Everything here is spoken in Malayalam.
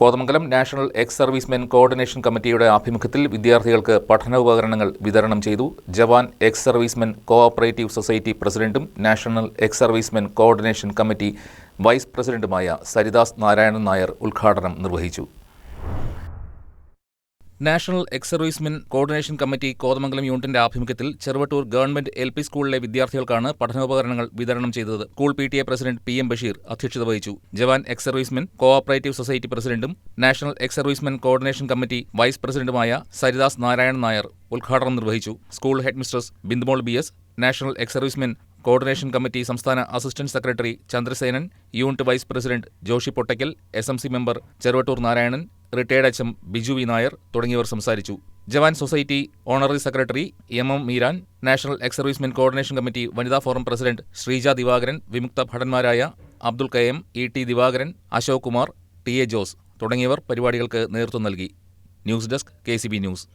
Kothamangalam national ex servicemen coordination കമ്മിറ്റിയുടെ ആഭിമുഖ്യത്തിൽ വിദ്യാർത്ഥികൾക്ക് പഠനോപകരണങ്ങൾ വിതരണം ചെയ്തു. Jawan ex servicemen cooperative society പ്രസിഡന്റും national ex servicemen coordination committee vice പ്രസിഡന്റുമായ സരിദാസ് നാരായണൻ നായർ ഉദ്ഘാടനം നിർവഹിച്ചു. National ex servicemen coordination committee Kothamangalam യൂണിറ്റിന്റെ ആഭിമുഖ്യത്തിൽ ചെറുവട്ടൂർ ഗവൺമെന്റ് എൽ.പി. സ്കൂളിലെ വിദ്യാർത്ഥികൾക്കാണ് പഠനോപകരണങ്ങൾ വിതരണം ചെയ്തത്. School PTA president PM Basheer അധ്യക്ഷത വഹിച്ചു. Jawan ex servicemen cooperative society പ്രസിഡന്റും national ex servicemen coordination committee vice പ്രസിഡന്റുമായ സരിദാസ് നാരായണൻ നായർ ഉദ്ഘാടനം നിർവഹിച്ചു. School headmistress Bindumol BS, national ex servicemen coordination committee സംസ്ഥാന assistant secretary Chandrasenan, unit vice president Joshi Pottakkal, SMC member Cheruvattoor Narayanan, retired HM Biju V Nair തുടങ്ങിയവർ സംസാരിച്ചു. Jawan society honorary secretary MM Meeran, national ex servicemen coordination committee വനിതാ ഫോറം പ്രസിഡന്റ് ശ്രീജ ദിവാകരൻ, വിമുക്ത ഭടന്മാരായ Abdul KM, ET Divakaran, Ashok Kumar, TA Jose തുടങ്ങിയവർ പരിപാടികൾക്ക് നേതൃത്വം നൽകി. News desk KCB news.